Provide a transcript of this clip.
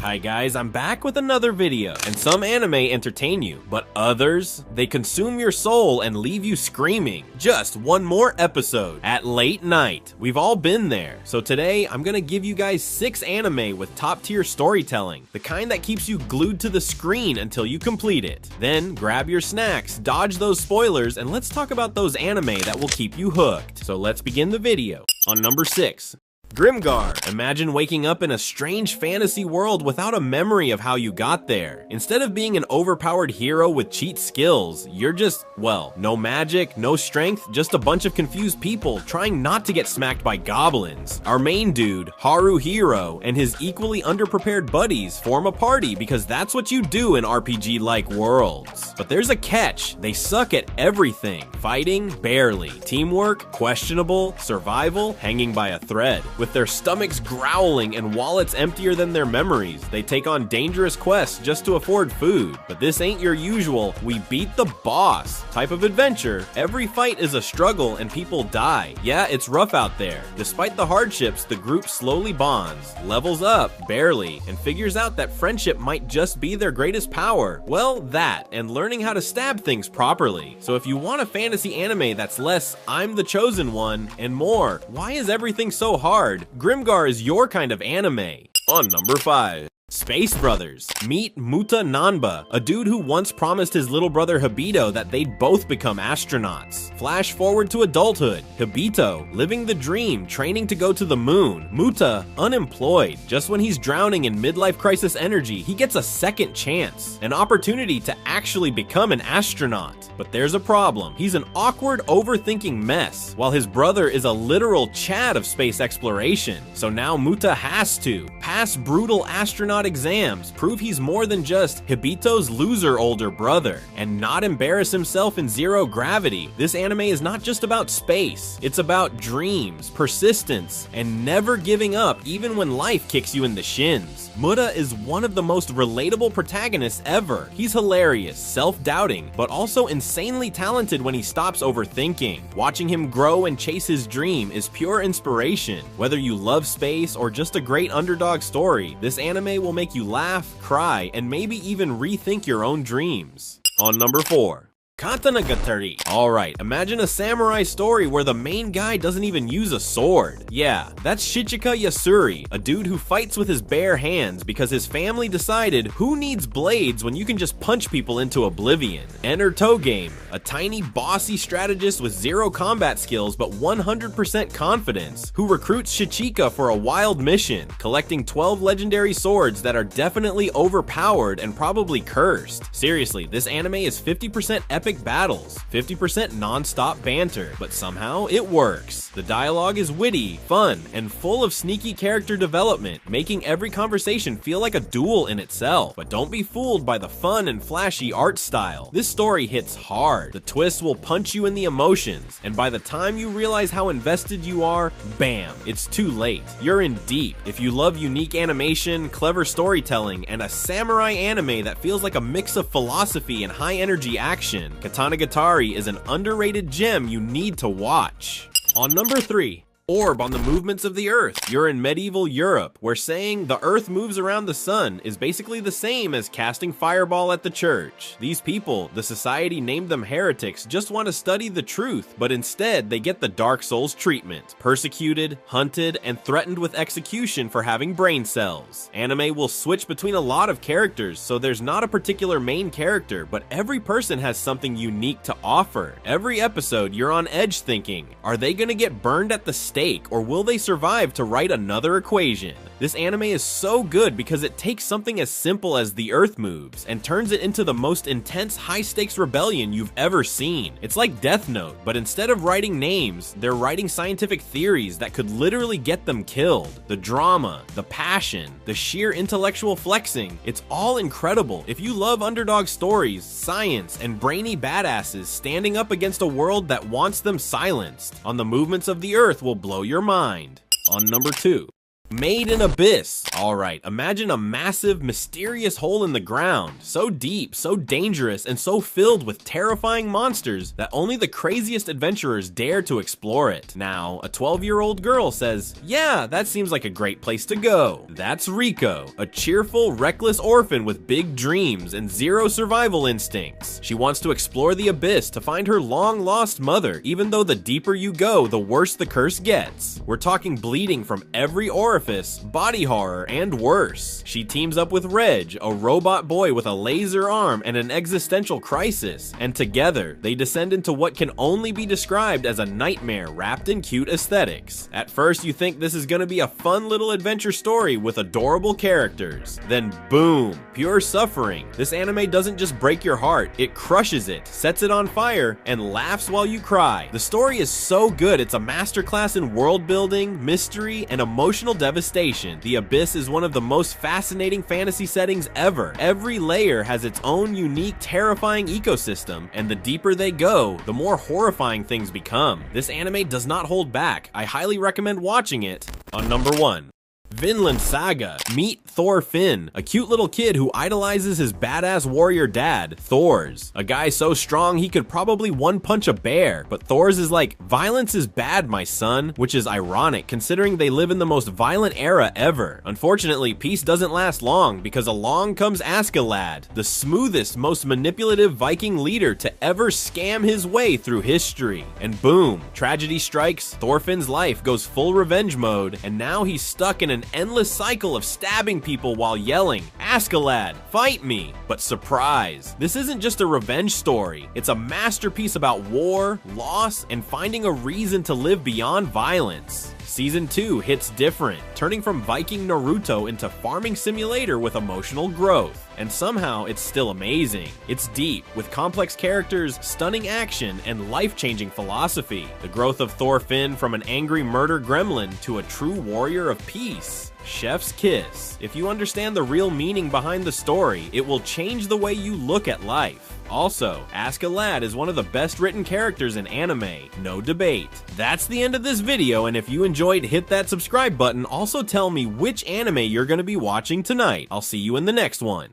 Hi guys, I'm back with another video, and some anime entertain you, but others, they consume your soul and leave you screaming. Just one more episode at late night. We've all been there. So today, I'm gonna give you guys 6 anime with top tier storytelling, the kind that keeps you glued to the screen until you complete it. Then grab your snacks, dodge those spoilers, and let's talk about those anime that will keep you hooked. So let's begin the video. On number 6. Grimgar. Imagine waking up in a strange fantasy world without a memory of how you got there. Instead of being an overpowered hero with cheat skills, you're just, well, no magic, no strength, just a bunch of confused people trying not to get smacked by goblins. Our main dude, Haruhiro, and his equally underprepared buddies form a party because that's what you do in RPG-like worlds. But there's a catch. They suck at everything. Fighting, barely. Teamwork, questionable. Survival, hanging by a thread. With their stomachs growling and wallets emptier than their memories, they take on dangerous quests just to afford food. But this ain't your usual, we beat the boss type of adventure. Every fight is a struggle and people die. Yeah, it's rough out there. Despite the hardships, the group slowly bonds, levels up, barely, and figures out that friendship might just be their greatest power. Well, that, and learning how to stab things properly. So if you want a fantasy anime that's less I'm the chosen one, and more, why is everything so hard? Grimgar is your kind of anime. On number 5. Space Brothers. Meet Muta Nanba, a dude who once promised his little brother Hibito that they'd both become astronauts. Flash forward to adulthood. Hibito, living the dream, training to go to the moon. Muta, unemployed. Just when he's drowning in midlife crisis energy, he gets a second chance. An opportunity to actually become an astronaut. But there's a problem. He's an awkward, overthinking mess, while his brother is a literal Chad of space exploration. So now Muta has to pass brutal astronaut exams, prove he's more than just Hibito's loser older brother, and not embarrass himself in zero gravity. This anime is not just about space, it's about dreams, persistence, and never giving up even when life kicks you in the shins. Muta is one of the most relatable protagonists ever. He's hilarious, self-doubting, but also insanely talented when he stops overthinking. Watching him grow and chase his dream is pure inspiration. Whether you love space or just a great underdog story, this anime will make you laugh, cry, and maybe even rethink your own dreams. On number 4. Katanagatari. Alright, imagine a samurai story where the main guy doesn't even use a sword. Yeah, that's Shichika Yasuri, a dude who fights with his bare hands because his family decided who needs blades when you can just punch people into oblivion. Enter Togame, a tiny bossy strategist with zero combat skills but 100% confidence, who recruits Shichika for a wild mission, collecting 12 legendary swords that are definitely overpowered and probably cursed. Seriously, this anime is 50% epic battles, 50% non-stop banter, but somehow it works. The dialogue is witty, fun, and full of sneaky character development, making every conversation feel like a duel in itself. But don't be fooled by the fun and flashy art style. This story hits hard. The twists will punch you in the emotions, and by the time you realize how invested you are, bam, it's too late. You're in deep. If you love unique animation, clever storytelling, and a samurai anime that feels like a mix of philosophy and high energy action, Katanagatari is an underrated gem you need to watch. On number 3. Orb on the movements of the Earth. You're in medieval Europe, where saying the Earth moves around the sun is basically the same as casting fireball at the church. These people, the society named them heretics, just want to study the truth, but instead they get the Dark Souls treatment. Persecuted, hunted, and threatened with execution for having brain cells. Anime will switch between a lot of characters, so there's not a particular main character, but every person has something unique to offer. Every episode, you're on edge thinking, are they gonna get burned at the stake, or will they survive to write another equation? This anime is so good because it takes something as simple as the Earth moves and turns it into the most intense high-stakes rebellion you've ever seen. It's like Death Note, but instead of writing names, they're writing scientific theories that could literally get them killed. The drama, the passion, the sheer intellectual flexing, it's all incredible. If you love underdog stories, science, and brainy badasses standing up against a world that wants them silenced, On the Movements of the Earth will blow your mind. On number 2. Made in Abyss. Alright, imagine a massive, mysterious hole in the ground, so deep, so dangerous, and so filled with terrifying monsters that only the craziest adventurers dare to explore it. Now, a 12-year-old girl says, yeah, that seems like a great place to go. That's Riko, a cheerful, reckless orphan with big dreams and zero survival instincts. She wants to explore the abyss to find her long-lost mother, even though the deeper you go, the worse the curse gets. We're talking bleeding from every orifice, body horror, and worse. She teams up with Reg, a robot boy with a laser arm and an existential crisis, and together, they descend into what can only be described as a nightmare wrapped in cute aesthetics. At first, you think this is gonna be a fun little adventure story with adorable characters. Then boom, pure suffering. This anime doesn't just break your heart, it crushes it, sets it on fire, and laughs while you cry. The story is so good, it's a masterclass in world building, mystery, and emotional devastation. The Abyss is one of the most fascinating fantasy settings ever. Every layer has its own unique, terrifying ecosystem, and the deeper they go, the more horrifying things become. This anime does not hold back. I highly recommend watching it. On number 1. Vinland Saga. Meet Thorfinn, a cute little kid who idolizes his badass warrior dad, Thors. A guy so strong he could probably one-punch a bear, but Thors is like, violence is bad, my son, which is ironic considering they live in the most violent era ever. Unfortunately, peace doesn't last long because along comes Askeladd, the smoothest, most manipulative Viking leader to ever scam his way through history. And boom, tragedy strikes, Thorfinn's life goes full revenge mode, and now he's stuck in an endless cycle of stabbing people while yelling, Askeladd, fight me! But surprise, this isn't just a revenge story, it's a masterpiece about war, loss, and finding a reason to live beyond violence. Season 2 hits different, turning from Viking Naruto into farming simulator with emotional growth. And somehow it's still amazing. It's deep, with complex characters, stunning action, and life-changing philosophy. The growth of Thorfinn from an angry murder gremlin to a true warrior of peace. Chef's kiss. If you understand the real meaning behind the story, it will change the way you look at life. Also, Askeladd is one of the best written characters in anime, no debate. That's the end of this video, and if you enjoyed, hit that subscribe button. Also tell me which anime you're gonna be watching tonight. I'll see you in the next one.